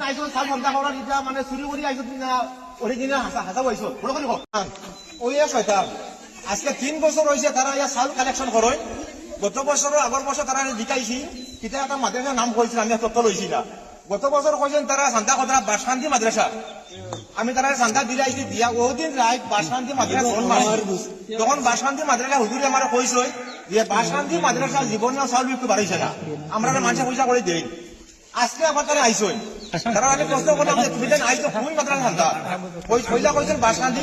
আইছো চাল ঘন্টা করার এটা মানে চুরি করে আইছো না অরিজিনাল হাসা বইছো বড় করে ওই শয়তান আজকে 3 বছর হয়েছে তারা ইয়া চাল কালেকশন করে গত বছর আগর বছর তারা জিকাইছি কিতা একটা মাদ্রাসার নাম কইছিল আমি তথ্য লইছি না গত বছর কইছেন তারা সান্তা কথা বাসকান্তি মাদ্রাসা আমি তারা সান্তা দিলাইছি দিয়া ওদিন রাত বাসকান্তি মাদ্রাসা ফোন মারি তখন বাসকান্তি মাদ্রাসা হুজুরে আমার কইছ যে বাসকান্তি মাদ্রাসা জীবনে চাউল বিক্রি বাড়াইছে না আমরা মানুষে পয়সা করে দেই আজকে আবার তারা আইসই তারা আমি প্রশ্ন করলাম যে তুমি যেন আইছো কোন মাদ্রাসা সান্তা ওই পয়সা কইছেন বাসকান্তি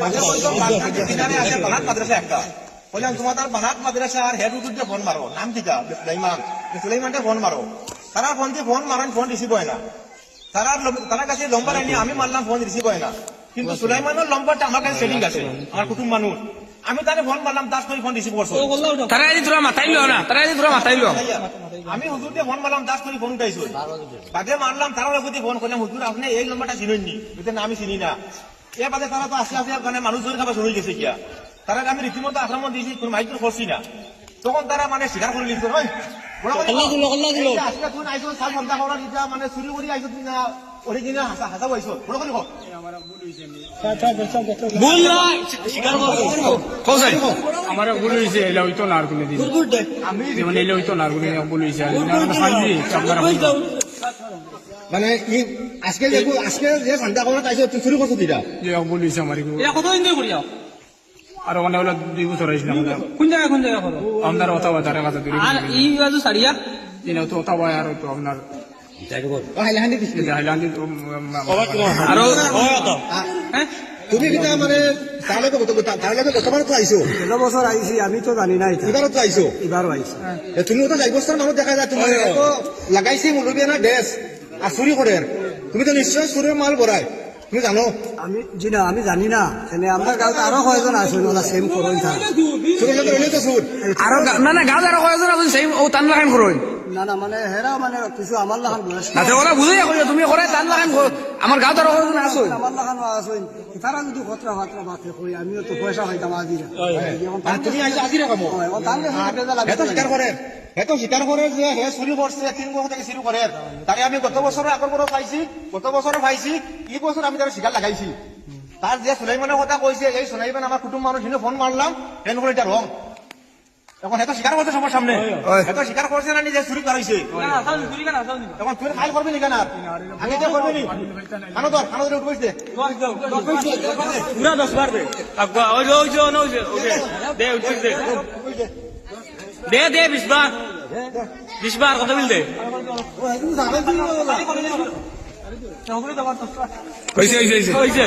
মাঝে কইছেন বাসকান্তি কিনারে আছে বানাত মাদ্রাসা একটা বললাম তোমার তার বানাত মাদ্রাসা আর হেড হুজুরকে ফোন মারো নাম কিটা সুলাইমানকে ফোন মারো তারা ফোন দিয়ে ফোন মারেন ফোন রিসিভ হয় না তারা কাছে লম্বা লাইনি আমি মারলাম ফোন রিসিভ হয় না কিন্তু সুলাইমানের লম্বাটা আমার কাছে সেটিং আছে আমার কুটুম মানুষ আমি তারে ফোন মারলাম 10 করে ফোন রিসিভ করছো তারা যদি তোরা মাথাইলো না তারা যদি তোরা মাথাইলো আমি হুজুরকে ফোন মারলাম 10 করে ফোন উঠাইছো বাদে মারলাম তারা প্রতি ফোন করলাম হুজুর আপনি এই লম্বাটা চিনেননি বুঝতে না আমি চিনি না এর বাদে তারা তো আস্তে আস্তে মানে মানুষ ধরে খাবার শুরু হয়ে গেছে কিয়া তারা আমি রীতিমতো আক্রমণ দিয়েছি কোন মাইক করছি না তখন তারা মানে স্বীকার করে নিচ্ছে ভাই আজকে তুই আইছো চাল ঘন্টা করার এটা মানে চুরি করে আইছো তুই না অরিজিনাল হাসা বইছো বড় করে ভুল নয় স্বীকার কোসাই আমার ভুল হয়েছে এলে হইতো না আর কোনো দিন যেমন এলে হইতো না আর কোনো ভুল হয়েছে আপনারা মানে আজকে যে ঘন্টা করার আইছো তুই চুরি করছো দিটা যে ভুল হয়েছে আমার কতদিন ধরে করিয়া আর ওখানে হলো 2 বছর হয়েছিল কোন জায়গা করো আপনার অথবা তার কাছে দূরে আর এই বাজু সারিয়া দিনে তো অথবা আর তো আপনার তুমি কিতা মানে তাহলে গতবার তো আইছো বছর আইছি আমি তো জানি না এবারও তো আইছো এবারও আইছি তুমি তো 4 বছর মানুষ দেখা যায় তোমার লাগাইছি মুরব্বী না ড্রেস আর চুরি করে তুমি তো নিশ্চয় চুরির মাল ভরায় তুমি জানো আমি জানি না আমার গাঁৱত আরো কয়জন আছে ওলা সেম করুন আরো না গাঁৱত আরো কয়জন আছে সেম ও তান লাগান করুন না মানে হেরা মানে কিছু আমার লাগান বয়স্ক আচ্ছা ওরা বুঝাই কইছো তুমি করে তান লাগান আমার গাঁৱত আরো কয়জন আছে আমার লাগান আছে তারা যদি কথা বাতে কই আমিও তো পয়সা পাইতাম আজি তুমি আজি রকম এত স্বীকার করে যে হে চুরি করছে 3 বছর থেকে চুরি করে তারে আমি গত বছর আগর বছর পাইছি এই বছর আমি তার স্বীকার লাগাইছি তার যে সুলাইমানের কথা কইছে এই সুলাইমান আমার কুটুম মানুষ ফোন মারলাম ফোন করে এটা রং এখন এত স্বীকার করছে সবার সামনে এত স্বীকার করছে না নিজে চুরি করাইছে এখন তুই ফাইল করবি নি কেন আগে যে করবি নি খানো ধরে উঠবইছে পুরা 10 বার দে দে 20 বার কথা বল দে হইছে